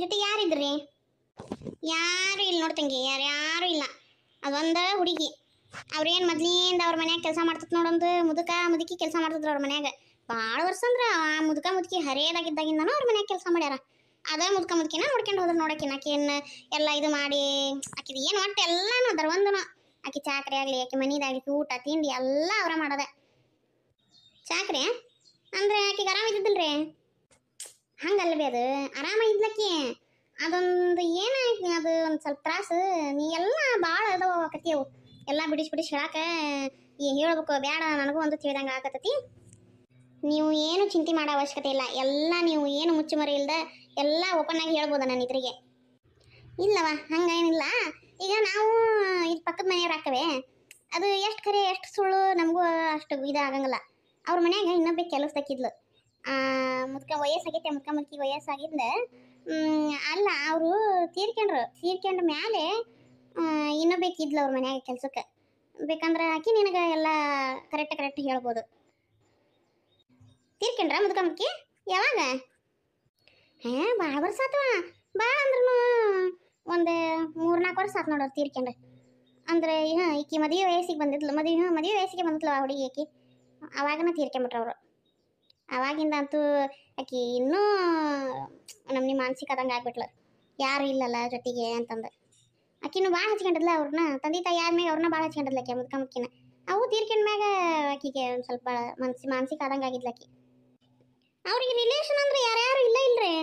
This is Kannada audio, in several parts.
ಜೊತೆ ಯಾರಿದ್ರಿ? ಯಾರು ಇಲ್ಲ ನೋಡ್ತಂಗಿ, ಯಾರು ಇಲ್ಲ. ಅದೊಂದ ಹುಡುಗಿ. ಅವ್ರೇನು ಮೊದ್ಲಿಂದ ಅವ್ರ ಮನ್ಯಾಗ ಕೆಲಸ ಮಾಡ್ತತ್ ನೋಡೊಂದು ಮುದುಕಿ ಕೆಲಸ ಮಾಡ್ತಿದ್ರು ಅವ್ರ ಮನ್ಯಾಗ. ಭಾಳ ವರ್ಷ ಅಂದ್ರೆ ಆ ಮುದುಕಿ ಹರಿಯದಾಗಿದ್ದಾಗಿಂದನೂ ಅವ್ರ ಮನ್ಯಾಗ ಕೆಲಸ ಮಾಡ್ಯಾರ. ಅದ ಮುದುಕಿನ ನೋಡ್ಕೊಂಡು ಹೋದ್ರು ನೋಡಕಿನ. ಆಕಿನ ಎಲ್ಲ ಇದು ಮಾಡಿ ಆಕಿದು ಏನು ಒಟ್ಟು ಎಲ್ಲಾನು ಅದರ ಒಂದನು. ಆಕಿ ಚಾಕ್ರಿ ಆಗಲಿ, ಆಕಿ ಮನಿದಾಗಲಿ, ಊಟ ತಿಂಡಿ ಎಲ್ಲ ಅವ್ರ ಮಾಡೋದೆ. ಚಾಕ್ರಿ ಅಂದ್ರೆ ಆಕಿಗೆ ಆರಾಮ ಇದ್ದಿದ್ದಿಲ್ರಿ? ಹಂಗಲ್ವೇ, ಅದು ಆರಾಮ ಇದ್ಲಕ್ಕಿ. ಅದೊಂದು ಏನ ಅದು ಒಂದು ಸ್ವಲ್ಪ ತ್ರಾಸು. ನೀ ಎಲ್ಲ ಭಾಳ ಅದಾವ ಕತಿಯವು ಎಲ್ಲ ಬಿಡಿಸಿ ಹೇಳಾಕ ಹೇಳ್ಬೇಕು ಬೇಡ, ನನಗೂ ಒಂದು ತಿಳಿದಂಗೆ ಆಗತತಿ. ನೀವು ಏನು ಚಿಂತೆ ಮಾಡೋ ಅವಶ್ಯಕತೆ ಇಲ್ಲ. ಎಲ್ಲ ನೀವು ಏನು ಮುಚ್ಚುಮರೆ ಇಲ್ದ ಎಲ್ಲ ಓಪನ್ ಆಗಿ ಹೇಳ್ಬೋದ ನನ್ನ ಇದ್ರಿಗೆ. ಇಲ್ಲವ ಹಂಗೇನಿಲ್ಲ. ಈಗ ನಾವು ಇದು ಪಕ್ಕದ ಮನೆಯವ್ರು ಹಾಕವೆ, ಅದು ಎಷ್ಟು ಖರೆ ಎಷ್ಟು ಸುಳ್ಳು ನಮಗೂ ಅಷ್ಟು ಇದಾಗಂಗಿಲ್ಲ. ಅವ್ರ ಮನ್ಯಾಗ ಇನ್ನೊಬ್ಬ ಕೆಲಸದಕ್ಕಿದ್ಲು. ವಯಸ್ಸಾಗೈತೆ, ಮುದುಕಿಗೆ ವಯಸ್ಸಾಗಿದ್ದ. ಅಲ್ಲ ಅವರು ತೀರ್ಕೊಂಡ ಮ್ಯಾಲೆ ಇನ್ನೊಬ್ಬೇಕಿದ್ಲು ಅವ್ರ ಮನ್ಯಾಗ ಕೆಲ್ಸಕ್ಕೆ. ಬೇಕಂದ್ರೆ ಆಕಿ ನಿನಗೆ ಎಲ್ಲ ಕರೆಕ್ಟ್ ಹೇಳ್ಬೋದು. ತೀರ್ಕೊಂಡ್ರ ಮುದುಕಿ? ಯಾವಾಗ? ಭಾಳ ವರ್ಷ ಆತವ. ಭಾಳ ಅಂದ್ರೂ ಒಂದು 3-4 ವರ್ಷ ಆತು ನೋಡೋರು ತೀರ್ಕೊಂಡ್ರೆ. ಅಂದ್ರೆ ಈಕಿ ಮದುವೆ ವಯಸ್ಸಿಗೆ ಬಂದಿದ್ಲು. ಮದುವೆ ವಯಸ್ಸಿಗೆ ಬಂದಿದ್ಲು ಆ ಹುಡುಗಿ. ಆಕಿ ಅವಾಗನ ತೀರ್ಕೊಂಬಿಟ್ರು ಅವರು. ಅವಾಗಿಂದ ಅಂತೂ ಆಕಿ ಇನ್ನೂ ನಮ್ನಿ ಮಾನಸಿಕ ಆದಂಗೆ ಆಗ್ಬಿಟ್ಲು. ಯಾರು ಇಲ್ಲಲ್ಲ ಜೊತೆಗೆ ಅಂತಂದು. ಆಕಿನೂ ಭಾಳ ಹಚ್ಕೊಂಡಿದ್ಲ ಅವ್ರನ್ನ. ತಂದೆ ತಾಯಿ ಆದ್ಮೇಲೆ ಅವ್ರನ್ನ ಭಾಳ ಹಚ್ಕೊಂಡಿದ್ಲ ಆಕೆ ಮುದುಕಿನ. ಅವು ತೀರ್ಕೊಂಡ್ಮ್ಯಾಗ ಆಕಿಗೆ ಒಂದು ಸ್ವಲ್ಪ ಮಾನಸಿಕ ಆದಂಗೆ ಆಗಿದ್ಲ ಆಕಿ. ಅವ್ರಿಗೆ ರಿಲೇಷನ್ ಅಂದ್ರೆ ಯಾರ್ಯಾರು ಇಲ್ರಿ?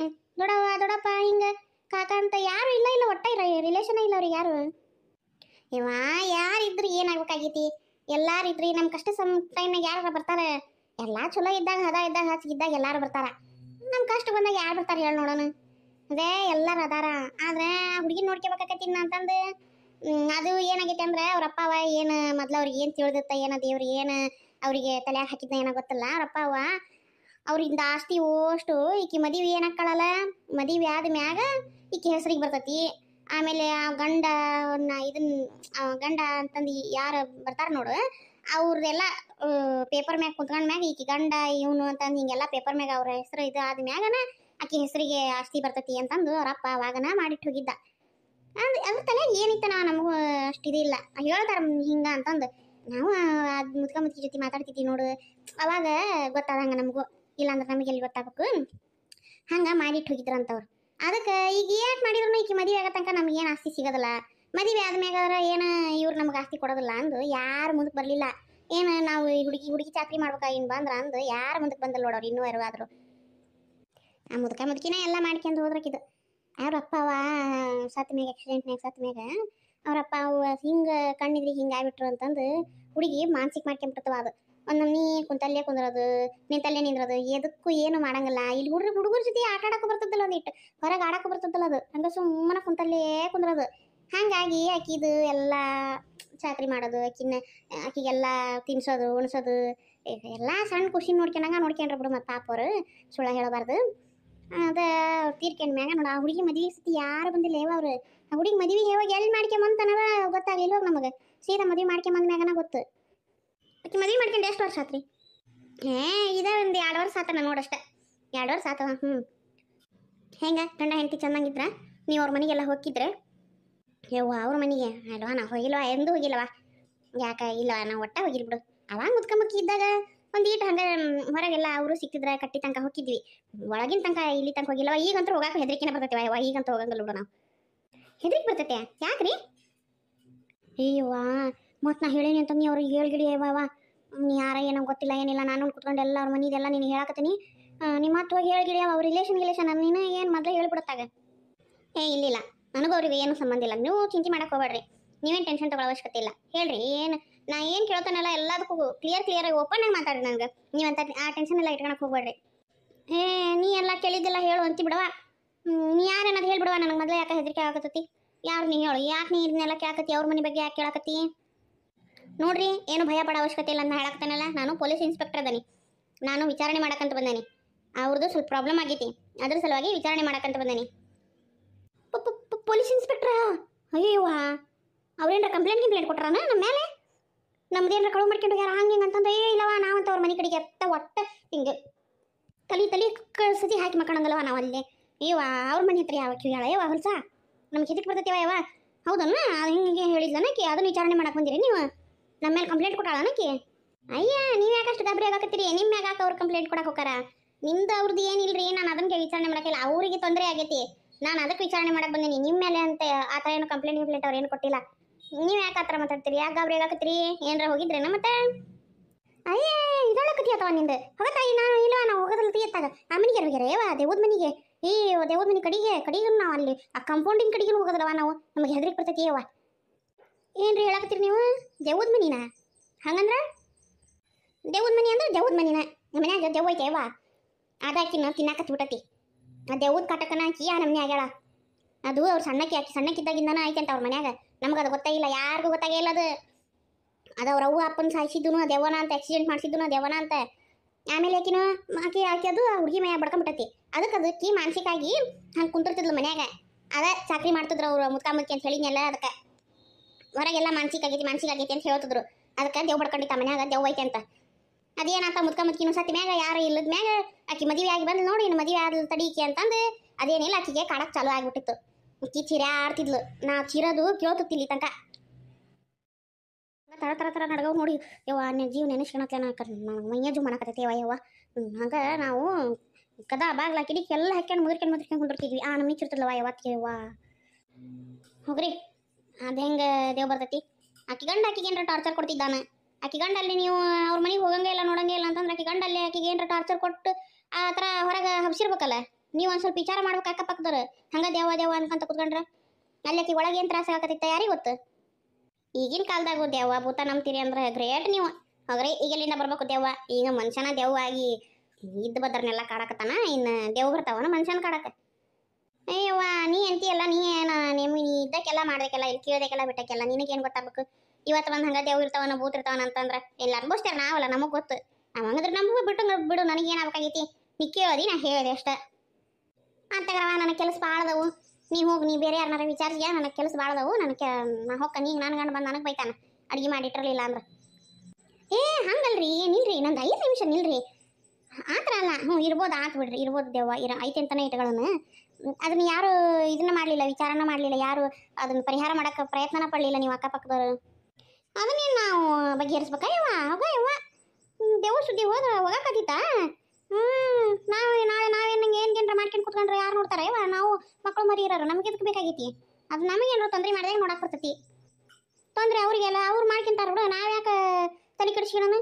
ದೊಡ್ಡವ ದೊಡ್ಡಪ್ಪ ಹಿಂಗೆ ಕಾಕ ಅಂತ ಯಾರು ಇಲ್ಲ ಒಟ್ಟ ರಿಲೇಷನ್ ಇಲ್ಲ ಅವ್ರಿಗೆ ಯಾರು. ಯಾರಿದ್ರಿ ಏನಾಗ್ಬೇಕಾಗೈತಿ? ಎಲ್ಲಾರಿದ್ರಿ ನಮ್ಮ ಕಷ್ಟ ಟೈಮ್ನಾಗ ಯಾರು ಬರ್ತಾರೆ? ಎಲ್ಲ ಚಲೋ ಇದ್ದಾಗ ಹದ ಇದ್ದಾಗ ಹಚ್ಚಿದ್ದಾಗ ಎಲ್ಲಾರು ಬರ್ತಾರ. ನಮ್ಮ ಕಷ್ಟ ಬಂದಾಗ ಯಾರು ಬರ್ತಾರೆ ಹೇಳಿ ನೋಡೋಣ? ಅದೇ ಎಲ್ಲಾರು ಅದಾರ. ಆದ್ರೆ ಹುಡುಗಿ ನೋಡ್ಕೋಬೇಕಾಕತ್ತೀನಿ ಅಂತಂದು ಅದು ಏನಾಗೈತೆ ಅಂದ್ರೆ ಅವ್ರ ಅಪ್ಪ ಅವ ಏನು ಮೊದ್ಲು ಅವ್ರಿಗೆ ಏನು ತಿಳಿದಿತ್ತ, ಏನೋ ದೇವ್ರು ಏನು ಅವರಿಗೆ ತಲೆಯಾಗ ಹಾಕಿದ್ನ ಏನೋ ಗೊತ್ತಿಲ್ಲ. ಅವ್ರ ಅಪ್ಪ ಅವ ಅವ್ರಿಂದ ಆಸ್ತಿ ಓಷ್ಟು ಈಕಿ ಮದುವೆ ಏನಾಕ್ಕಳಲ್ಲ, ಮದುವೆ ಆದ ಮ್ಯಾಗ ಈಕಿ ಹೆಸರಿಗೆ ಬರ್ತೈತಿ. ಆಮೇಲೆ ಆ ಗಂಡ ಅಂತಂದು ಯಾರು ಬರ್ತಾರ ನೋಡು, ಅವ್ರದ್ದೆಲ್ಲ ಪೇಪರ್ ಮ್ಯಾಗ ಕುಂತ್ಕೊಂಡ್ ಮ್ಯಾಗ ಈಕಿ ಗಂಡ ಇವನು ಅಂತಂದು ಹಿಂಗೆಲ್ಲ ಪೇಪರ್ ಮ್ಯಾಗ ಅವ್ರ ಹೆಸರು ಇದು ಆದ ಮ್ಯಾಗನ ಆಕಿ ಹೆಸರಿಗೆ ಆಸ್ತಿ ಬರ್ತೈತಿ ಅಂತಂದು ಅವ್ರಪ್ಪ ಅವಾಗನ ಮಾಡಿಟ್ಟು ಹೋಗಿದ್ದ. ಅದ್ರ ತಲೆ ಏನಿತ್ತ ನಮಗೂ ಅಷ್ಟು ಇದಿಲ್ಲ. ಹೇಳ್ತಾರ ಹಿಂಗ ಅಂತಂದು ನಾವು ಮುದುಕಿ ಜೊತೆ ಮಾತಾಡ್ತಿದ್ವಿ ನೋಡು, ಅವಾಗ ಗೊತ್ತಾದಂಗ ನಮಗೂ. ಇಲ್ಲಾಂದ್ರೆ ನಮಗೆ ಎಲ್ಲಿ ಗೊತ್ತಾಗಬೇಕು. ಹಂಗ ಮಾಡಿಟ್ಟು ಹೋಗಿದ್ರಂತವ್ರು. ಅದಕ್ಕೆ ಈಗ ಯಾಕೆ ಮಾಡಿದ್ರು ಈಕಿ ಮದುವೆ ಆಗೋ ತನಕ ನಮ್ಗೆ ಏನು ಆಸ್ತಿ ಸಿಗೋದಿಲ್ಲ, ಮದುವೆ ಆದ್ಮ್ಯಾಗ ಏನು ಇವ್ರು ನಮ್ಗೆ ಆಸ್ತಿ ಕೊಡೋದಿಲ್ಲ ಅಂದು ಯಾರು ಮುಂದಕ್ಕೆ ಬರಲಿಲ್ಲ. ಏನು ನಾವು ಈ ಹುಡುಗಿ ಚಾಕ್ರಿ ಮಾಡ್ಬೇಕಾಗಿನ್ ಬಂದ್ರ ಅಂದು ಯಾರು ಮುಂದಕ್ಕೆ ಬಂದಲ್ಲ ನೋಡೋರು. ಇನ್ನೂ ಯಾರು ಆ ಮುದುಕಿನ ಎಲ್ಲ ಮಾಡ್ಕೊಂಡು ಹೋದ್ರಕ್ಕಿದ್ದು. ಅವ್ರ ಅಪ್ಪ ಅವ ಸತ್ ಮ್ಯಾಗ ಆಕ್ಸಿಡೆಂಟ್ನಾಗ ಸತ್ ಮ್ಯಾಗ ಅವ್ರಪ್ಪ ಅವ ಹಿಂಗೆ ಕಣ್ಣಿದ್ರಿ ಹಿಂಗೆ ಆಗ್ಬಿಟ್ರು ಅಂತಂದು ಹುಡುಗಿ ಮಾನಸಿಕ ಮಾಡ್ಕೊಂಬಿಡ್ತವ. ಅದು ಒಂದೊಮ್ಮೆ ಕುಂತಲ್ಲೇ ಕುಂದ್ರೋದು, ನಿಂತಲ್ಲೇ ನಿಂದ್ರೋದು, ಎದಕ್ಕೂ ಏನು ಮಾಡಂಗಿಲ್ಲ. ಇಲ್ಲಿ ಹುಡುಗರ ಜೊತೆ ಆಟ ಆಡಕ್ಕೂ ಬರ್ತದಲ್ಲ, ಒಂದಿಟ್ಟು ಹೊರಗೆ ಆಡಕ್ಕೂ ಬರ್ತದಲ್ಲ. ಅದು ಹಂಗೆ ಸುಮ್ಮನೆ ಕುಂತಲ್ಲೇ ಕುಂದ್ರೋದು. ಹಾಗಾಗಿ ಆಕಿದು ಎಲ್ಲ ಚಾಕ್ರಿ ಮಾಡೋದು, ಆಕಿಗೆಲ್ಲ ತಿನ್ಸೋದು ಉಣ್ಸೋದು ಎಲ್ಲ ಸಣ್ಣ ಖುಷಿ ನೋಡ್ಕೊಂಡ್ರೆ ಬಿಡು. ಮತ್ತು ಪಾಪ ಅವರು ಸುಳ್ಳ ಹೇಳಬಾರ್ದು. ಅದ ತೀರ್ಕೊಂಡ್ ಮ್ಯಾಗ ನೋಡ ಆ ಹುಡುಗಿ ಮದುವೆ ಸತಿ ಯಾರು ಬಂದಿಲ್ಲ. ಅವ್ರು ಆ ಹುಡುಗಿ ಮದುವೆ ಯಾವಾಗ ಎಲ್ಲಿ ಮಾಡ್ಕೊಂಬಂತನವ ಗೊತ್ತಾಗಲಿಲ್ಲ ನಮಗೆ. ಸೀದಾ ಮದುವೆ ಮಾಡ್ಕೊಂಬಂದ ಮ್ಯಾಗನ ಗೊತ್ತು. ಆಕೆ ಮದುವೆ ಮಾಡ್ಕೊಂಡು ಎಷ್ಟು ವರ್ಷ ಆತ್ರಿ? ಇದೇ ಒಂದು 2 ವರ್ಷ ಆತನ ನೋಡಷ್ಟೆ. 2 ವರ್ಷ ಆತವ. ಹೆಂಗ ಗಂಡ ಹೆಂಡತಿ ಚೆನ್ನಾಗಿದ್ರ? ನೀವು ಅವ್ರ ಮನೆಗೆಲ್ಲ ಹೋಗಿದ್ರೆ? ಅವ್ರ ಮನೆಗೆ ಅಲ್ವಾ ನಾವು ಹೋಗಿಲ್ವಾ, ಎಂದೂ ಹೋಗಿಲ್ಲವಾ. ಯಾಕೆ ಇಲ್ಲವಾ, ನಾವು ಒಟ್ಟ ಹೋಗಿಲ್ ಬಿಡು. ಅವಾಗ ಮುದ್ಕಮಕ್ಕಿ ಇದ್ದಾಗ ಒಂದೀಟು ಹಂಗೆ ಹೊರಗೆಲ್ಲ ಅವರು ಸಿಕ್ತಿದ್ರೆ ಕಟ್ಟಿ ತನಕ ಹೋಗಿದ್ವಿ. ಒಳಗಿನ ತನಕ ಇಲ್ಲಿ ತನಕ ಹೋಗಿಲ್ಲವ. ಈಗಂತೂ ಹೋಗಾಕ ಹೆದರಿಕೆನ ಬರ್ತೈತೆ. ಈಗಂತೂ ಹೋಗಂಗಿಲ್ಲ ಬಿಡು. ನಾವು ಹೆದರಿಕೆ ಬರ್ತೈತೆ ಯಾಕ್ರಿ? ಅಯ್ಯವ್ವಾ, ಮತ್ತು ನಾ ಹೇಳೀನಿ ಅಂತ ನೀ ಅವ್ರಿಗೆ ಹೇಳ್ಗಿಡಿ. ನೀ ಯಾರ ಏನೋ ಗೊತ್ತಿಲ್ಲ ಏನಿಲ್ಲ. ನಾನು ಕುತ್ಕೊಂಡು ಎಲ್ಲ ಅವ್ರ ಮನೆದೆಲ್ಲ ನೀನು ಹೇಳಕತ್ತೀನಿ. ನಿಮ್ಮ ಮತ್ತೆ ಹೋಗಿ ಹೇಳ್ಗಿಡಿ. ಅವ್ರ ರಿಲೇಷನ್ ನೀನು ಏನು ಮೊದಲೇ ಹೇಳ್ಬಿಡುತ್ತಾಗ. ಇಲ್ಲ, ನನಗೂ ಅವ್ರಿಗೆ ಏನು ಸಂಬಂಧ ಇಲ್ಲ. ನೀವು ಚಿಂತೆ ಮಾಡಕ್ಕೆ ಹೋಗ್ಬೇಡ್ರಿ. ನೀವೇನು ಟೆನ್ಷನ್ ತಗೊಳ್ಳೋ ಅವಶ್ಯಕತೆ ಇಲ್ಲ. ಹೇಳ್ರಿ, ನಾ ಏನು ಕೇಳ್ತಾನಲ್ಲ ಎಲ್ಲದಕ್ಕೂ ಕ್ಲಿಯರ್ ಓಪನ್ ಆಗಿ ಮಾತಾಡ್ರಿ. ನನಗೆ ನೀವಂತ ಆ ಟೆನ್ಷನ್ ಎಲ್ಲ ಇಟ್ಕೊಳಕ್ಕೆ ಹೋಗ್ಬೇಡ್ರಿ. ನೀ ಎಲ್ಲ ಕೇಳಿದ್ದೆಲ್ಲ ಹೇಳು ಅಂತಿ ಬಿಡವ. ನೀ ಯಾರೇನದು ಹೇಳ್ಬಿಡವ. ನನಗೆ ಮೊದಲೇ ಯಾಕೆ ಹೆದರಿಕೆ ಆಗತ್ತತಿ? ಯಾರು ನೀ ಹೇಳು, ಯಾಕೆ ನೀ ಇದನ್ನೆಲ್ಲ ಕೇಳಕತ್ತಿ? ಅವ್ರ ಮನೆ ಬಗ್ಗೆ ಯಾಕೆ ಕೇಳಕತ್ತಿ? ನೋಡ್ರಿ, ಏನು ಭಯ ಪಡೋ ಅವಶ್ಯಕತೆ ಇಲ್ಲ ಅಂತ ಹೇಳಕ್ತಾನಲ್ಲ. ನಾನು ಪೊಲೀಸ್ ಇನ್ಸ್ಪೆಕ್ಟರ್ ಅದೀನಿ. ನಾನು ವಿಚಾರಣೆ ಮಾಡಕ್ಕಂತ ಬಂದೇನಿ. ಅವ್ರದ್ದು ಸ್ವಲ್ಪ ಪ್ರಾಬ್ಲಮ್ ಆಗೈತಿ, ಅದ್ರ ಸಲುವಾಗಿ ವಿಚಾರಣೆ ಮಾಡಕ್ಕಂತ ಬಂದೇನಿ. ಪೊಲೀಸ್ ಇನ್ಸ್ಪೆಕ್ಟ್ರಾ? ಅಯ್ಯವ್ವ, ಅವ್ರೇನ್ರ ಕಂಪ್ಲೇಂಟ್ ಕೊಟ್ರಾನ ನಮ್ಮ ಮೇಲೆ? ನಮ್ದೇನ್ರ ಕಳು ಮಾಡ್ಕೊಂಡು ಯಾರು ಹಂಗೆ ಹಿಂಗೆ ಅಂತಂದು? ಇಲ್ಲವ, ನಾವಂತ ಅವ್ರ ಮನೆ ಕಡೆಗೆ ಒಟ್ಟ ಹಿಂಗೆ ತಲೆ ಸತಿ ಹಾಕಿ ಮಕ್ಕಳಂಗಲ್ವ ನಾವು ಅಲ್ಲಿ. ಅಯ್ಯವ್ವ ಅವ್ರ ಮನೆ ಹತ್ರ ಯಾವ ಕಿವಿ ಹೇಳ ಹೊಲ್ಸ ನಮ್ಗೆ ಹೆದಕ್ ಬರ್ತೈತಿವ ಯಾವ ಹೌದನ್ನ ಅದು ಹಿಂಗೆ ಹೇಳಿದ್ಲನಕಿ ಅದನ್ನ ವಿಚಾರಣೆ ಮಾಡಕ್ ಬಂದಿರಿ ನೀವು ನಮ್ಮ ಮೇಲೆ ಕಂಪ್ಲೇಂಟ್ ಕೊಟ್ಟಾಳನಕಿ ಅಯ್ಯ ನೀವು ಯಾಕಷ್ಟು ಗಾಬರಿ ಆಗಕತ್ತೀರಿ ನಿಮ್ಮ ಮ್ಯಾಗ ಅವ್ರು ಕಂಪ್ಲೇಂಟ್ ಕೊಡಕ್ಕೆ ಹೋಗಾರ ನಿಮ್ದು ಅವ್ರದ್ದು ಏನಿಲ್ರಿ ನಾನು ಅದನ್ನ ವಿಚಾರಣೆ ಮಾಡಕ್ಕಿಲ್ಲ ಅವರಿಗೆ ತೊಂದರೆ ಆಗೈತಿ ನಾನು ಅದಕ್ಕೆ ವಿಚಾರಣೆ ಮಾಡಕ್ ಬಂದೀನಿ ನಿಮ್ಮ ಮೇಲೆ ಅಂತ ಆ ಥರ ಏನು ಕಂಪ್ಲೇಂಟ್ ಅವ್ರು ಏನು ಕೊಟ್ಟಿಲ್ಲ ನೀವು ಯಾಕೆ ಆ ಥರ ಮಾತಾಡ್ತೀರಿ ಯಾಕೆ ಗಾಬರಿ ಆಗಕತ್ತೀರಿ ಏನಾರ ಹೋಗಿದ್ರೇನ ಮತ್ತೆ ಅಯ್ಯೇ ಇದೊಳಕತಿ ಅಥವಾ ನಿಂದು ಹೋಗತ್ತಾಯಿ ನಾನು ಇಲ್ಲ ನಾವು ಹೋಗೋದ್ರಲ್ಲಿ ತೀಯತ್ತಾಗ ಆ ಮನೆಗೆ ಹೋಗ್ಯಾರ ಯಾವ ದೇವದ ಮನೆಗೆ ಈ ದೇವದ ಮನೆ ಕಡೆಗೆ ನಾವು ಅಲ್ಲಿ ಆ ಕಂಪೌಂಡಿನ ಕಡೆಗೆ ಹೋಗೋದಲ್ವ ನಾವು ನಮಗೆ ಹೆದರಿಕೆ ಬರ್ತೈತಿ ಯವ್ವ ಏನ್ರಿ ಹೇಳಕತ್ತೀರಿ ನೀವು ದೇವದ ಮನಿನ ಹಂಗಂದ್ರ ದೇವದ ಮನಿ ಅಂದ್ರೆ ದೇವದ ಮನಿನ ನಮ್ಮ ಮನ್ಯಾಗ ದೆವ್ವ ಐತೆ ಯವ್ವ ಅದಾಕಿನ ತಿನ್ನಾಕತ್ ಬಿಟ್ಟತಿ ಆ ದೇವದ ಕಾಟಕನ ಆಕಿ ಆ ನಮ್ಮನೆ ಆಗ್ಯಾಳ ಅದು ಅವ್ರು ಸಣ್ಣಕ್ಕಿದ್ದಾಗಿಂದನ ಐತೆ ಅವ್ರ ಮನ್ಯಾಗ ನಮ್ಗೆ ಅದು ಗೊತ್ತಾಗಿಲ್ಲ ಯಾರಿಗೂ ಗೊತ್ತಾಗಿಲ್ಲ ಅದು ಅವ್ರ ಅವ್ವ ಅಪ್ಪನ ಸಾಯಿಸಿದ್ದು ದೆವ್ವನ ಅಂತ ಆಕ್ಸಿಡೆಂಟ್ ಮಾಡಿಸಿದ್ದು ದೆವ್ವನ ಅಂತ ಆಮೇಲೆ ಆಕಿ ಅದು ಹುಡುಗಿ ಮೈಯಾಗ ಬಡ್ಕೊಂಡ್ಬಿಟ್ಟತಿ ಅದಕ್ಕೆ ಮಾನಸಿಕ ಆಗಿ ಹಂಗೆ ಕುಂತಿರ್ತಿದ್ಲು ಮನ್ಯಾಗ ಅದ ಚಾಕ್ರಿ ಮಾಡ್ತಿದ್ರು ಅವ್ರು ಮುದ್ಕಾಮುದ್ಕಿ ಅಂತ ಹೇಳಿದ್ನೆಲ್ಲ ಅದಕ್ಕೆ ಹೊರಗೆಲ್ಲ ಮಾನಸಿಕ ಆಗೈತಿ ಅಂತ ಹೇಳ್ತಿದ್ರು ಅದಕ್ಕೆ ದೇವ್ ಬಡ್ಕೊಂಡಿತ್ತ ಮನ್ಯಾಗ ದೆವ್ವ ಐತೆ ಅಂತ ಅದೇನಂತ ಮುದ್ಕಾಮುದ್ಕಿನೂ ಸತಿ ಮ್ಯಾಗ ಯಾರು ಇಲ್ಲದ ಮ್ಯಾಗ ಆಕಿ ಮದುವೆ ಆಗಿ ಬಂದು ನೋಡಿ ಮದುವೆ ಆದ ತಡೀಕಿ ಅಂತಂದು ಅದೇನಿಲ್ಲ ಆಕಿಗೆ ಕಾಡಕ್ಕೆ ಚಾಲು ಆಗ್ಬಿಟ್ಟಿತ್ತು ಆಕಿ ಚಿರಾಡ್ತಿದ್ಲು ನಾ ಚಿರೋದು ಕೇಳ್ತಿತ್ತಿಲ್ಲಿ ತನಕ ತರ ನಡ್ಗವ್ ನೋಡಿ ಯವ್ವ ಜೀವ ನೆನೆಸ್ಕೊಳತ್ಲೆ ನನಗೆ ಮೈಯಜು ಮಾಡಕತ್ತೈತೆ ಯವ್ವ ಹಂಗೆ ನಾವು ಕದ ಬಾಗ್ಲ ಕಿಡಿಕಿ ಎಲ್ಲ ಹಾಕ್ಯಂಡು ಮುದ್ರಕೊಂಡು ಕುಂದಿರ್ತಿದ್ವಿ ಆ ನಮ್ಗೆ ಚಿರ್ತಿದ್ಲವ ಯಾವತ್ತಿಗೆ ಯವ್ವ ಹೋಗ್ರಿ ಅದು ಹೆಂಗೆ ದೇವ್ ಬರ್ತೈತಿ ಆಕಿ ಆಕಿಗೆ ಟಾರ್ಚರ್ ಕೊಡ್ತಿದ್ದಾನ ಆಕಿ ಅಲ್ಲಿ ನೀವು ಅವ್ರ ಮನೆಗೆ ಹೋಗಂಗೆ ಇಲ್ಲ ನೋಡಂಗೆ ಇಲ್ಲ ಅಂತಂದ್ರೆ ಆಕಿ ಅಲ್ಲಿ ಆಕಿಗೆ ಏನಾರ ಟಾರ್ಚರ್ ಕೊಟ್ಟು ಆ ಥರ ಹೊರಗೆ ಹಬ್ಸಿರ್ಬೇಕಲ್ಲ ನೀವು ಒಂದು ಸ್ವಲ್ಪ ವಿಚಾರ ಮಾಡ್ಬೇಕು ಅಕ್ಕಪಕ್ಕದವ್ರು ಹಂಗೆ ದೇವ ಅನ್ಕಂತ ಕುತ್ಕೊಂಡ್ರೆ ಅಲ್ಲಿ ಆಕಿ ಒಳಗೆ ಏನು ತ್ರಾಸ ಆಗತ್ತೈತೆ ಯಾರಿಗೆ ಗೊತ್ತು ಈಗಿನ ಕಾಲದಾಗ ದೆವ್ವ ಭೂತ ನಂಬ್ತೀರಿ ಅಂದ್ರೆ ಗ್ರೇಟ್ ನೀವು ಹೋಗ್ರಿ ಈಗೆಲ್ಲಿಂದ ಬರ್ಬೇಕು ದೆವ್ವ ಈಗ ಮನುಷ್ಯನ ದೆವ್ವ ಆಗಿ ಇದ್ದ ಬದ್ರನ್ನೆಲ್ಲ ಕಾಡಕತ್ತಾನ ಇನ್ನು ದೆವ್ವ ಬರ್ತಾವನ ಮನುಷ್ಯನ ಕಾಡಕ ಅಯ್ಯವ್ವ ನೀ ಅಂತೀಯಲ್ಲ ನೀ ಇದ್ದಕ್ಕೆಲ್ಲ ಮಾಡ್ಬೇಕಲ್ಲ ಇಲ್ಲಿ ಕೇಳ್ದಕ್ಕೆಲ್ಲ ಬಿಟ್ಟಕ್ಕೆಲ್ಲ ನಿನಗೇನು ಗೊತ್ತಾಗಬೇಕು ಇವತ್ತು ಒಂದು ಹಂಗೆ ದೆವ್ವ ಇರ್ತಾವನ ಭೂತ ಇರ್ತಾವನ ಅಂತಂದ್ರೆ ಎಲ್ಲ ಅನ್ಬೋಸ್ತಾರೆ ನಾವಲ್ಲ ನಮಗೆ ಗೊತ್ತು ನಾವು ಹಂಗಂದ್ರೆ ನಮಗೂ ಬಿಡು ನನಗೇನಾಗಬೇಕಾಗೈತಿ ನೀ ಕೇಳೋದಿ ನಾ ಹೇಳಿದೆ ಅಷ್ಟೇ ಅಂತಗ್ರವ ನನಗೆ ಕೆಲಸ ಭಾಳದವು ನೀ ಬೇರೆ ಯಾರನ್ನಾರ ವಿಚಾರಿಸ್ಯಾ ನನಗೆ ಕೆಲಸ ಭಾಳದವು ನಾ ಹೊಕ್ಕ ನೀ ನಾನು ಗಂಡು ಬಂದು ನನಗೆ ಬೈತಾನ ಅಡುಗೆ ಮಾಡಿಟ್ಟಿರಲಿಲ್ಲ ಅಂದ್ರೆ ಹಂಗಲ್ರಿ ನಿಲ್ರಿ ನಂದು 5 ನಿಮಿಷ ನಿಲ್ರಿ ಆ ಥರ ಅಲ್ಲ ಇರ್ಬೋದು ಬಿಡ್ರಿ ಇರ್ಬೋದು ದೆವ್ವ ಐತೆ ಅಂತಾನೆ ಇಟ್ಗಳನ್ನು ಅದನ್ನ ಯಾರು ಇದನ್ನ ಮಾಡಲಿಲ್ಲ ವಿಚಾರನ ಮಾಡಲಿಲ್ಲ ಯಾರು ಅದನ್ನ ಪರಿಹಾರ ಮಾಡೋಕ್ಕೆ ಪ್ರಯತ್ನನ ಪಡಲಿಲ್ಲ ನೀವು ಅಕ್ಕಪಕ್ಕದವರು ಅದನ್ನೇನು ನಾವು ಬಗೆಹರಿಸ್ಬೇಕಾ ಯವ್ವ ದೆವ್ವ ಸುದ್ದಿ ಹೋಗಕತ್ತಿತ್ತಾ ನಾವೇನು ಏನ್ರ ಮಾಡ್ಕೊಂಡು ಕುತ್ಕೊಂಡ್ರೆ ಯಾರು ನೋಡ್ತಾರೆ ಯವ್ವ ನಾವು ಮಕ್ಕಳು ಮರಿ ಇರೋರು ನಮ್ಗೆ ಎದಕ್ಕೆ ಬೇಕಾಗೈತಿ ಅದು ನಮಗೇನಾರು ತೊಂದರೆ ಮಾಡಿದಾಗ ನೋಡಕ್ಕೆ ಬರ್ತೈತಿ ತೊಂದರೆ ಅವರಿಗೆಲ್ಲ ಅವ್ರು ಮಾಡ್ಕೊಂತಾರ ಬಿಡು ನಾವು ಯಾಕೆ ತಲೆ ಕೆಡಿಸ್ಕೊಳ್ಳೋಣ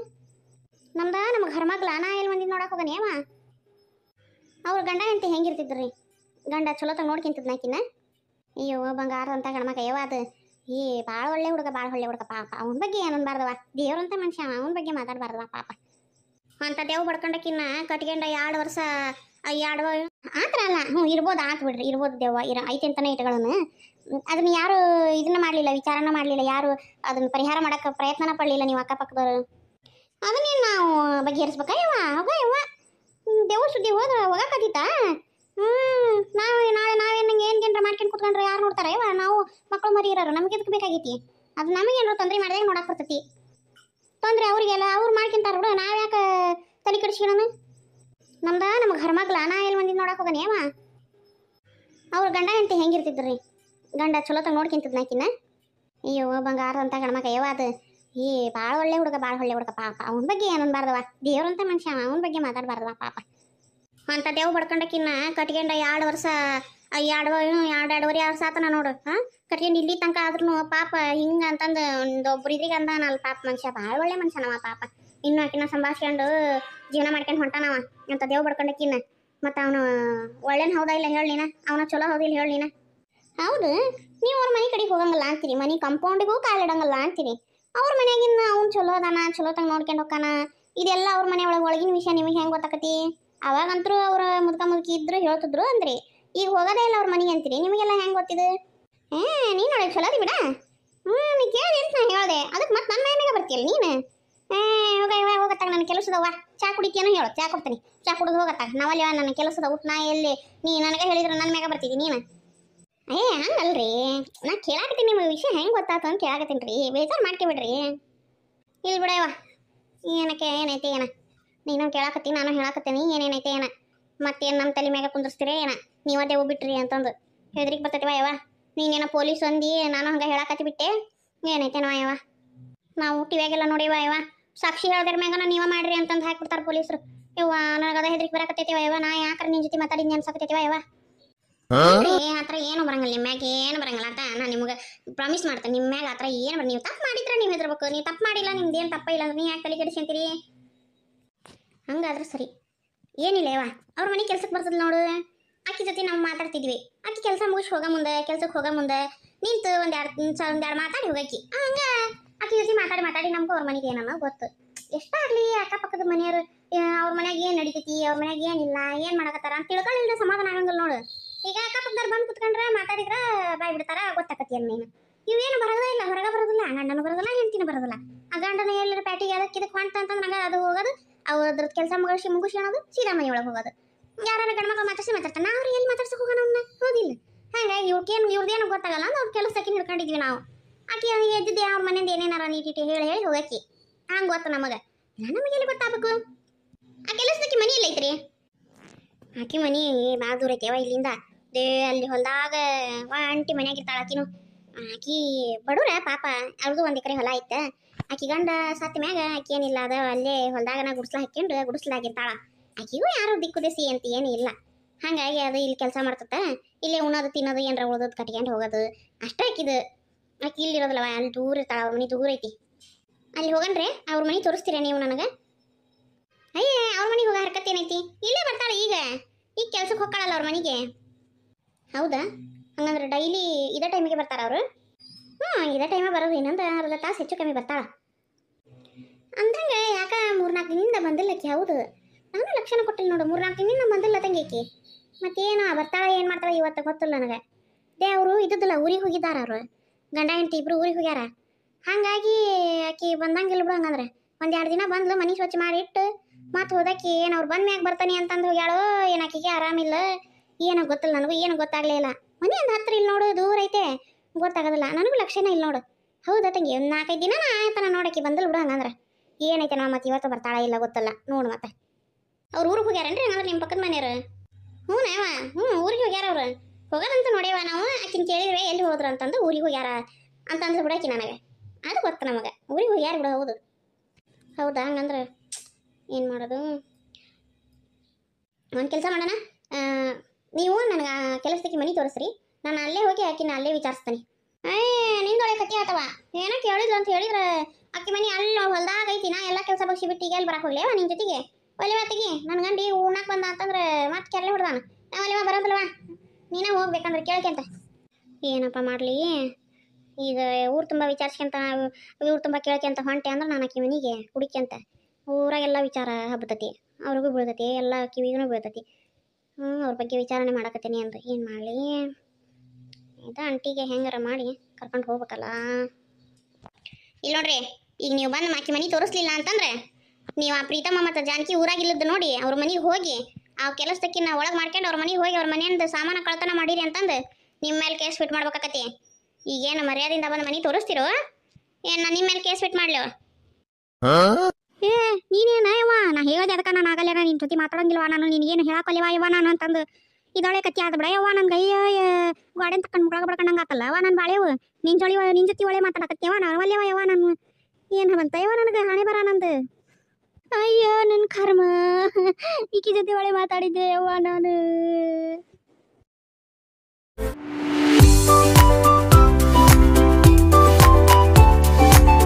ನಮ್ಗೆ ಹರ್ಮಗ್ಲ ನಾ ಎಲ್ಲಿ ಮಂದಿ ನೋಡಕ್ಕೆ ಹೋಗೋಣ ಯವ್ವ ಅವ್ರ ಗಂಡ ಅಂತ ಹೆಂಗಿರ್ತಿದ್ರಿ ಗಂಡ ಚಲೋತಾಗ ನೋಡ್ಕೊಂತಿದ್ನ ಆಕಿನ ಅಯ್ಯೋ ಬಂಗಾರ ಅಂತ ಗಣಮಗ ಯವ್ವ ಅದು ಭಾಳ ಒಳ್ಳೆ ಹುಡುಗ ಪಾಪ ಅವನ ಬಗ್ಗೆ ಏನನ್ಬಾರ್ದವ ದೇವ್ರಂತ ಮನುಷ್ಯ ಅವನ ಬಗ್ಗೆ ಮಾತಾಡಬಾರ್ದವ ಪಾಪ ಅಂತ ದೇವ್ ಬಡ್ಕೊಂಡಕ್ಕಿನ್ನ ಕಟ್ಕೊಂಡ 2 ವರ್ಷ ಆ ಥರ ಅಲ್ಲ ಇರ್ಬೋದು ಬಿಡ್ರಿ ಇರ್ಬೋದು ದೆವ್ವ ಐತೆ ಅಂತಾನೆ ಇಟ್ಗಳನ್ನು ಅದನ್ನ ಯಾರು ಇದನ್ನ ಮಾಡಲಿಲ್ಲ ವಿಚಾರನ ಮಾಡಲಿಲ್ಲ ಯಾರು ಅದನ್ನ ಪರಿಹಾರ ಮಾಡೋಕ್ಕೆ ಪ್ರಯತ್ನನ ಪಡಲಿಲ್ಲ ನೀವು ಅಕ್ಕಪಕ್ಕದವರು ಅದನ್ನೇನು ನಾವು ಬಗೆಹರಿಸ್ಬೇಕಾ ಯವ್ವ ದೆವ್ವ ಸುದ್ದಿ ಹೋಗಕತ್ತಿತ್ತಾ ನಾವೇನು ಏನ್ರ ಮಾಡ್ಕೊಂಡು ಕುತ್ಕೊಂಡ್ರೆ ಯಾರು ನೋಡ್ತಾರೆ ಯವ್ವ ನಾವು ಮಕ್ಕಳು ಮರಿ ಇರೋರು ನಮ್ಗೆ ಎದಕ್ಕೆ ಬೇಕಾಗೈತಿ ಅದು ನಮಗೇನಾರು ತೊಂದರೆ ಮಾಡಿದಾಗ ನೋಡಕ್ಕೆ ಬರ್ತೈತಿ ತೊಂದರೆ ಅವರಿಗೆಲ್ಲ ಅವ್ರು ಮಾಡ್ಕೊಂತಾರ ಬಿಡು ನಾವು ಯಾಕೆ ತಲೆ ಕೆಡಿಸ್ಕೊಳ್ಳೋಣ ನಮ್ಗೆ ಹರ್ಮಗ್ಲ ನಾ ಎಲ್ಲಿ ಮಂದಿ ನೋಡಕ್ಕೆ ಹೋಗೋಣ ಯವ್ವ ಅವ್ರ ಗಂಡ ಅಂತ ಹೆಂಗಿರ್ತಿದ್ರಿ ಗಂಡ ಚಲೋತಾಗ ನೋಡ್ಕೊಂತಿದ್ನ ಆಕಿನ ಅಯ್ಯೋ ಬಂಗಾರ ಅಂತ ಗಣಮಗ ಯವ್ವ ಅದು ಭಾಳ ಒಳ್ಳೆ ಹುಡುಗ ಪಾಪ ಅವನ ಬಗ್ಗೆ ಏನನ್ಬಾರ್ದವ ದೇವ್ರಂತ ಮನುಷ್ಯ ಅವನ ಬಗ್ಗೆ ಮಾತಾಡಬಾರ್ದವ ಪಾಪ ಅಂತ ದೇವ್ ಬಡ್ಕೊಂಡಕ್ಕಿನ್ನ ಕಟ್ಕೊಂಡ 2 ವರ್ಷ 2.5 ವರ್ಷ ಆತನ ನೋಡು ಕಟ್ಕೊಂಡು ಇಲ್ಲಿ ತನಕ ಆದ್ರೂ ಪಾಪ ಹಿಂಗೆ ಅಂತಂದು ಒಬ್ಬರು ಇದ್ರಿಗೆ ಅಂದಾನಲ್ಲ ಪಾಪ ಮನುಷ್ಯ ಭಾಳ ಒಳ್ಳೆ ಮನುಷ್ಯನವ ಪಾಪ ಇನ್ನು ಆಕಿನ ಸಂಭಾಷಿಸ್ಕೊಂಡು ಜೀವನ ಮಾಡ್ಕೊಂಡು ಹೊಂಟಾನವ ಅಂತ ದೇವ್ ಬಡ್ಕೊಂಡಕ್ಕಿನ್ನ ಮತ್ತು ಅವನು ಒಳ್ಳೆನ ಹೌದಾ ಇಲ್ಲ ಹೇಳಿ ನೀನ ಅವನ ಚಲೋ ಹೌದಿಲ್ಲ ಹೇಳಿ ನೀನ ಹೌದು ನೀವು ಅವ್ರ ಮನೆ ಕಡೆಗೆ ಹೋಗಂಗಲ್ಲ ಅಂತೀರಿ ಮನೆ ಕಂಪೌಂಡಿಗೂ ಕಾಲಿಡಂಗಲ್ಲ ಅಂತೀರಿ ಅವ್ರ ಮನೆಯಾಗಿನ ಅವ್ನು ಚಲೋ ಅದಾನ ಚಲೋತಾಗ ನೋಡ್ಕೊಂಡು ಹೋಗ್ತಾನ ಇದೆಲ್ಲ ಅವ್ರ ಮನೆ ಒಳಗಿನ ವಿಷಯ ನಿಮಗೆ ಹೆಂಗೆ ಗೊತ್ತಾಕತಿ ಅವಾಗಂತರೂ ಅವ್ರ ಮುದುಕಿ ಇದ್ರು ಹೇಳ್ತಿದ್ರು ಅಂದ್ರಿ ಈಗ ಹೋಗೋದೇ ಇಲ್ಲ ಅವ್ರ ಮನೆಗೆ ಅಂತೀರಿ ನಿಮಗೆಲ್ಲ ಹೆಂಗೆ ಗೊತ್ತಿದೆ ನೀನು ಒಳಗೆ ಚಲೋ ಬಿಡ ನೀ ಕೇಳಿದೆ ಅಂತ ನಾನು ಹೇಳಿದೆ ಅದಕ್ಕೆ ಮತ್ತೆ ನನ್ನ ಮನೆಗೆ ಬರ್ತೀಯಲ್ಲ ನೀನು ಹೋಗತ್ತಾಗ ನನ್ನ ಕೆಲಸದವ ಚಾ ಕುಡಿತೀನೋ ಹೇಳು ಚಾ ಕೊಡ್ತೀನಿ ಚಾ ಕುಡಿದು ಹೋಗತ್ತಾಗ ನಾವಲ್ಲಿ ನನ್ನ ಕೆಲಸದ ನಾ ಎಲ್ಲಿ ನೀ ನನಗೆ ಹೇಳಿದ್ರೆ ನನ್ನ ಮ್ಯಾಗ ಬರ್ತಿದ್ದಿ ನೀನು ಹಂಗಲ್ರಿ ನಾ ಕೇಳಾಕತ್ತೀನಿ ನಿಮಗೆ ವಿಷಯ ಹೆಂಗೆ ಗೊತ್ತಾಯ್ತು ಅಂತ ಕೇಳಾಕತ್ತೀನಿ ರೀ ಬೇಜಾರು ಮಾಡ್ಕೊಬಿಡ್ರಿ ಇಲ್ಲಿ ಬಿಡವ ಏನೈತೆ ನೀನು ಕೇಳಾಕತ್ತೀನಿ ನಾನು ಹೇಳಾಕತ್ತೀನಿ ಏನೇನೈತೆ ಮತ್ತೇನು ನಮ್ಮ ತಲೆ ಮ್ಯಾಗ ಕುಂದಿರ್ಸ್ತೀರಿ ಏನ ನೀವ ದೇವ್ ಬಿಟ್ರಿ ಅಂತಂದು ಹೆದ್ರಿಕೆ ಬರ್ತೈತಿವ ಯವ್ವ ನೀನೇನ ಪೊಲೀಸ್ ಅಂದಿ ನಾನು ಹಂಗೆ ಹೇಳಾಕತ್ತಿ ಬಿಟ್ಟೆ ಏನೈತೇನವ ಯವ್ವ ನಾವು ಟಿವಿಯಾಗೆಲ್ಲ ನೋಡಿವ ಯವ್ವ ಸಾಕ್ಷಿ ಹೇಳದ್ರ ಮ್ಯಾಗನ ನೀವ ಮಾಡ್ರಿ ಅಂತಂದು ಹಾಕ್ಬಿಡ್ತಾರೆ ಪೊಲೀಸರು ಯವ್ವ ನನಗದ ಹೆದ್ರಿಕೆ ಬರಾಕತ್ತೈತಿವ ಯವ್ವ ನಾ ಯಾಕ್ರ ನಿನ್ ಜೊತೆ ಮಾತಾಡಿದ್ನಿ ಅನ್ಸಕತ್ತೈತಿವ ಯವ್ವ ಹತ್ರ ಏನು ಬರಂಗಿಲ್ಲ ನಿಮ್ಮ ಮ್ಯಾಗ ಏನು ಬರಂಗಿಲ್ಲ ಅಂತ ನಾನು ನಿಮ್ಗೆ ಪ್ರಾಮಿಸ್ ಮಾಡ್ತೇನೆ ನಿಮ್ಮ ಮ್ಯಾಗ ಹತ್ರ ಏನು ಬರ ನೀವು ತಪ್ಪು ಮಾಡಿದ್ರೆ ನೀವು ಹೆದರ್ಬೇಕು ನೀವು ತಪ್ಪು ಮಾಡಿಲ್ಲ ನಿಮ್ದೇನು ತಪ್ಪ ಇಲ್ಲ ಅಂದ್ರೆ ನೀವು ಯಾಕೆ ತಲೆ ಕೆಡಿಸ್ಕೊಂತೀರಿ ಹಂಗಾದ್ರೆ ಸರಿ ಏನಿಲ್ಲ ಯವ್ವ ಅವ್ರ ಮನೆ ಕೆಲ್ಸಕ್ಕೆ ಬರ್ತದ ನೋಡು ಆಕಿ ಜೊತೆ ನಾವು ಮಾತಾಡ್ತಿದ್ವಿ ಆಕಿ ಕೆಲಸ ಮುಗಿಸಿ ಕೆಲ್ಸಕ್ಕೆ ಹೋಗೋ ಮುಂದೆ ನಿಂತು ಒಂದೆರಡು ಮಾತಾಡಿ ಹೋಗಕ್ಕಿ ಹಂಗ ಆಕಿ ಜೊತೆ ಮಾತಾಡಿ ನಮ್ಗೆ ಅವ್ರ ಮನೆಗೆ ಏನನ್ನೋ ಗೊತ್ತು ಎಷ್ಟಾಗ್ಲಿ ಅಕ್ಕಪಕ್ಕದ ಮನೆಯವರು ಅವ್ರ ಮನ್ಯಾಗ ಏನು ನಡಿತೈತಿ ಅವ್ರ ಮನ್ಯಾಗ ಏನಿಲ್ಲ ಏನು ಮಾಡಕತ್ತಾರ ಅಂತ ತಿಳ್ಕೊಳ್ಳಿಲ್ದ ಸಮಾಧಾನ ಆಗಂಗಿಲ್ಲ ನೋಡು ಈಗ ಅಕ್ಕಪಕ್ಕದವ್ರು ಬಂದು ಕುತ್ಕೊಂಡ್ರೆ ಮಾತಾಡಿದ್ರ ಬಾಯ್ ಬಿಡ್ತಾರ ಗೊತ್ತಾಕತಿ ಅನ್ನೇನು ಇವೇನು ಬರೋದೇ ಇಲ್ಲ ಹೊರಗೆ ಬರೋದಿಲ್ಲ ಗಂಡನ ಬರೋದಿಲ್ಲ ಹೆಂಡ್ತಿನ ಬರೋದಿಲ್ಲ ಆ ಗಂಡನ ಎಲ್ಲರ ಪ್ಯಾಟಿಗೆ ಇದಕ್ಕೆ ಹೊಂಟ ಅಂತಂದ್ರೆ ನಂಗೆ ಅದು ಹೋಗೋದು ಅದ್ರದ್ದು ಕೆಲಸ ಮುಗಿಸ್ಕೊಳೋದು ಸೀದಾ ಮನೆ ಒಳಗೆ ಹೋಗೋದು ಯಾರು ಗಂಡ್ಮಕ್ಳು ಮಾತಾಡ್ತಾನೆ ನಾವು ಎಲ್ಲಿ ಮಾತಾಡ್ಸಕ್ಕೆ ಹೋಗೋಣ ಅವ್ನ ಹೋದಿಲ್ಲ ಹಾಗಾಗಿ ಇವ್ರದ್ದೇನು ಗೊತ್ತಾಗಲ್ಲ ಅಂದ್ರೆ ಅವ್ರ ಕೆಲಸಕ್ಕೆ ಹಿಡ್ಕೊಂಡಿದ್ವಿ ನಾವು ಆಕೆ ಎದ್ದಿದ್ದೆ ಅವ್ರ ಮನೆಯಿಂದ ಏನೇನಾರ ನೀಟಿಟಿ ಹೇಳಿ ಹೋಗಕ್ಕಿ ಹಂಗೆ ಗೊತ್ತು ನಮಗೆ ನಮಗೆಲ್ಲಿ ಗೊತ್ತಾಗಬೇಕು ಆ ಕೆಲಸದಕ್ಕೆ ಮನೆ ಇಲ್ಲ ಐತ್ರಿ ಆಕಿ ಮನೆ ಭಾಳ ದೂರ ಐತೆವ ಇಲ್ಲಿಂದ ಅಲ್ಲಿ ಹೊಲದಾಗ ಅಂಟಿ ಮನ್ಯಾಗಿರ್ತಾಳ ಆಕಿನು ಆಕಿ ಬಡವ್ರ ಪಾಪ ಅವ್ರದ್ದು 1 ಎಕರೆ ಹೊಲ ಐತೆ ಆಕಿ ಗಂಡ ಸತ್ತ ಮ್ಯಾಗ ಆಕಿ ಏನಿಲ್ಲ ಅದ ಅಲ್ಲೇ ಹೊಲದಾಗನ ಹಾಕ್ಕೊಂಡು ಗುಡಿಸ್ಲಾಗಿರ್ತಾಳ ಆಕಿಗೂ ಯಾರು ದಿಕ್ಕು ದಿಸಿ ಅಂತ ಏನು ಇಲ್ಲ ಹಾಗಾಗಿ ಅದು ಇಲ್ಲಿ ಕೆಲಸ ಮಾಡ್ತತ್ತ ಇಲ್ಲೇ ಉಣ್ಣೋದು ತಿನ್ನೋದು ಏನಾರ ಉಳ್ದೋದು ಕಟ್ಕೊಂಡು ಹೋಗೋದು ಅಷ್ಟೇ ಆಕಿದು ಆಕಿ ಇಲ್ಲಿರೋದಿಲ್ಲವ ಅಲ್ಲಿ ದೂರ ಇರ್ತಾಳ ಅವ್ರ ಮನೆ ದೂರ ಐತಿ ಅಲ್ಲಿ ಹೋಗಣ್ರೆ ಅವ್ರ ಮನೆ ತೋರಿಸ್ತೀರ ನೀವು ನನಗೆ ಅಯ್ಯ ಅವ್ರ ಮನೆಗೆ ಹೋಗೋ ಹರ್ಕತ್ ಏನೈತಿ ಇಲ್ಲೇ ಬರ್ತಾಳೆ ಈಗ ಕೆಲ್ಸಕ್ಕೆ ಹೋಗ್ಕೊಳ್ಳಲ್ಲ ಅವ್ರ ಮನೆಗೆ ಹೌದಾ ಹಂಗಂದ್ರೆ ಡೈಲಿ ಇದೇ ಟೈಮಿಗೆ ಬರ್ತಾರ ಅವರು ಇದೇ ಟೈಮ ಬರೋದು ಇನ್ನೊಂದು ಅರ್ಧ ತಾಸು ಹೆಚ್ಚು ಕಮ್ಮಿ ಬರ್ತಾಳ ಅಂದಂಗೆ ಯಾಕ 3-4 ದಿನದಿಂದ ಬಂದಿಲ್ಲ ಆಕಿ ಹೌದು ನಾನು ಲಕ್ಷಣ ಕೊಟ್ಟಿಲ್ಲ ನೋಡು 3-4 ದಿನದಿಂದ ಬಂದಿಲ್ಲ ತಂಗಿ ಆಕಿ ಮತ್ತೇನು ಬರ್ತಾಳ ಏನು ಮಾಡ್ತಾಳ ಇವತ್ತು ಗೊತ್ತಿಲ್ಲ ನನಗೆ ಅವರು ಇದ್ದಿದ್ದಿಲ್ಲ ಊರಿಗೆ ಹೋಗಿದ್ದಾರ ಅವರು ಗಂಡ ಹೆಂಡತಿ ಇಬ್ರು ಊರಿಗೆ ಹೋಗ್ಯಾರ ಹಾಗಾಗಿ ಆಕಿ ಬಂದಂಗಿಲ್ಲ ಬಿಡು ಹಂಗಂದ್ರೆ 1-2 ದಿನ ಬಂದ್ಲು ಮನೆ ಸ್ವಚ್ಛ ಮಾಡಿಟ್ಟು ಮತ್ತೆ ಹೋದಾಕಿ ಏನು ಅವ್ರು ಬಂದ ಮ್ಯಾಗ ಬರ್ತಾನೆ ಅಂತಂದು ಹೋಗ್ಯಾಳೋ ಏನು ಆಕಿಗೆ ಆರಾಮಿಲ್ಲ ಏನೋ ಗೊತ್ತಿಲ್ಲ ನನಗೂ ಏನು ಗೊತ್ತಾಗ್ಲೇ ಇಲ್ಲ ಮನೆ ಒಂದು ಹತ್ರ ಇಲ್ಲಿ ನೋಡು ದೂರ ಐತೆ ಗೊತ್ತಾಗೋದಿಲ್ಲ ನನಗೂ ಲಕ್ಷಣ ಇಲ್ಲ ನೋಡು ಹೌದಾ ತಂಗಿ ಒಂದು 4-5 ದಿನ ಆಯ್ತಾನ ನೋಡಕ್ಕೆ ಬಂದಿಲ್ಲ ಬಿಡು ಹಂಗಂದ್ರೆ ಏನೈತೆ ನಾವು ಮತ್ತೆ ಇವತ್ತು ಬರ್ತಾಳ ಇಲ್ಲ ಗೊತ್ತಲ್ಲ ನೋಡು ಮತ್ತೆ ಅವ್ರು ಊರಿಗೆ ಹೋಗ್ಯಾರನ್ರಿ ಹಂಗಂದ್ರೆ ನಿಮ್ಮ ಪಕ್ಕದ ಮನೆಯವ್ರು ಊರಿಗೆ ಹೋಗ್ಯಾರ ಅವ್ರು ಹೋಗೋದಂತ ನೋಡ್ಯವ ನಾವು ಆಕಿನ ಕೇಳಿದ್ರೆ ಎಲ್ಲಿ ಹೋದ್ರು ಅಂತಂದು ಊರಿಗೆ ಹೋಗ್ಯಾರ ಅಂತಂದ್ರೆ ಬಿಡಾಕಿ ನನಗೆ ಅದು ಗೊತ್ತು ನಮಗೆ ಊರಿಗೆ ಹೋಗ್ಯಾರ ಬಿಡು ಹೌದಾ ಹಂಗಂದ್ರೆ ಏನು ಮಾಡೋದು ಒಂದು ಕೆಲಸ ಮಾಡೋಣ ನೀವು ನನಗೆ ಕೆಲಸಕ್ಕೆ ಮನೆ ತೋರಿಸ್ರಿ ನಾನು ಅಲ್ಲೇ ಹೋಗಿ ಆಕಿನ ಅಲ್ಲೇ ವಿಚಾರಿಸ್ತೀನಿ ನಿಂದೊಳೆ ಕತ್ತಿ ಆತವ ಏನೋ ಕೇಳಿದ್ಲು ಅಂತ ಹೇಳಿದ್ರೆ ಅಕ್ಕಿ ಮನೆ ಅಲ್ಲಿ ಹೊಲ್ದಾಗ ಐತಿ ನಾ ಎಲ್ಲ ಕೆಲಸ ಬಗ್ಸಿ ಬಿಟ್ಟು ಈಗ ಎಲ್ಲಿ ಬರಕ್ಕೆ ಹೋಗ್ಲೇವ ನಿನ್ನ ಜೊತೆಗೆ ಒಲೆವಾತಿಗೆ ನನ್ನ ಗಂಡಿ ಉಣ್ಣಕ್ಕೆ ಬಂದ ಅಂತಂದ್ರೆ ಮತ್ತೆ ಕೆರಳೆ ಹೊಡ್ದಾನ ನಾವು ಒಲೆವ ಬರೋದಿಲ್ವಾ ನೀನೇ ಹೋಗ್ಬೇಕಂದ್ರೆ ಕೇಳ್ಕೊಂತ ಏನಪ್ಪ ಮಾಡಲಿ ಈಗ ಊರು ತುಂಬ ವಿಚಾರಿಸ್ಕೊಂತ ಊರು ತುಂಬ ಕೇಳ್ಕೊಂತ ಹೊಂಟೆ ಅಂದ್ರೆ ನಾನು ಆಕಿ ಮನೆಗೆ ಹುಡುಕ್ಯಂತ ಊರಾಗೆಲ್ಲ ವಿಚಾರ ಹಬ್ಬತತಿ ಅವ್ರಿಗೂ ಬೀಳ್ತತಿ ಎಲ್ಲ ಕಿವಿಗೂ ಬೀಳ್ತತಿ ಅವ್ರ ಬಗ್ಗೆ ವಿಚಾರಣೆ ಮಾಡಕತ್ತೀನಿ ಅಂದ್ರೆ ಏನು ಮಾಡಲಿ ಇದು ಅಂಟಿಗೆ ಹೆಂಗಾರ ಮಾಡಿ ಕರ್ಕೊಂಡು ಹೋಗ್ಬೇಕಲ್ಲ ಇಲ್ಲಿ ನೋಡ್ರಿ ಈಗ ನೀವು ಬಂದು ಆಕಿ ಮನೆ ತೋರಿಸ್ಲಿಲ್ಲ ಅಂತಂದ್ರೆ ನೀವು ಆ ಪ್ರೀತಮ್ಮ ಮತ್ತು ಜಾನಕಿ ಊರಾಗಿಲ್ಲದ್ದು ನೋಡಿ ಅವ್ರ ಮನೆಗೆ ಹೋಗಿ ಆ ಕೆಲಸದಕ್ಕೆ ನಾವು ಒಳಗೆ ಮಾಡ್ಕೊಂಡು ಅವ್ರ ಮನೆಗೆ ಹೋಗಿ ಅವ್ರ ಮನೆಯಿಂದ ಸಾಮಾನು ಕಳ್ತನ ಮಾಡಿರಿ ಅಂತಂದು ನಿಮ್ಮ ಮೇಲೆ ಕೇಸ್ ಫಿಟ್ ಮಾಡ್ಬೇಕಾಕತಿ ಈಗೇನು ಮರ್ಯಾದಿಂದ ಬಂದು ಮನೆ ತೋರಿಸ್ತಿರೋ ಏನು ನಾನು ನಿಮ್ಮ ಮೇಲೆ ಕೇಸ್ ಫಿಟ್ ಮಾಡ್ಲವ ನೀನೇನ ಯವ್ವ ನಾ ಹೇಳೋದು ಅದಕ್ಕೆ ನಾನು ಆಗಲ್ಲ ನಿನ್ನ ಜೊತೆ ಮಾತಾಡಂಗಿಲ್ವ ನಾನು ನಿನಗೇನು ಹೇಳಕ್ಕಲ್ವ ಯವ್ವ ನಾನು ಅಂತಂದು ಇದೊಳೆ ಕತ್ತಿ ಆದ ಬಿಡ ಯವ್ವ ನನ್ಗೆ ಅಯ್ಯ ಗಾರ್ಡನ್ ತಕೊಂಡು ಮುಳಗ ಬಡ್ಕೊಂಡಂಗೆ ಆತಲ್ಲ ಅವ ನನ್ನ ಬಾಳೆವು ನಿನ್ನ ಜೊತೆ ಒಳ್ಳೆ ಮಾತಾಡಕತ್ತೀವ ನಾನು ಅಲ್ಲೇವ ಯವ್ವ ನಾನು ಏನು ಬಂತ ಯವ್ವ ನನಗೆ ಹಣೆ ಬರ ನಂದು ಅಯ್ಯೋ ನನ್ನ ಕರ್ಮ ಈಕಿ ಜೊತೆ ಒಳ್ಳೆ ಮಾತಾಡಿದ್ದೆ ಯವ್ವ ನಾನು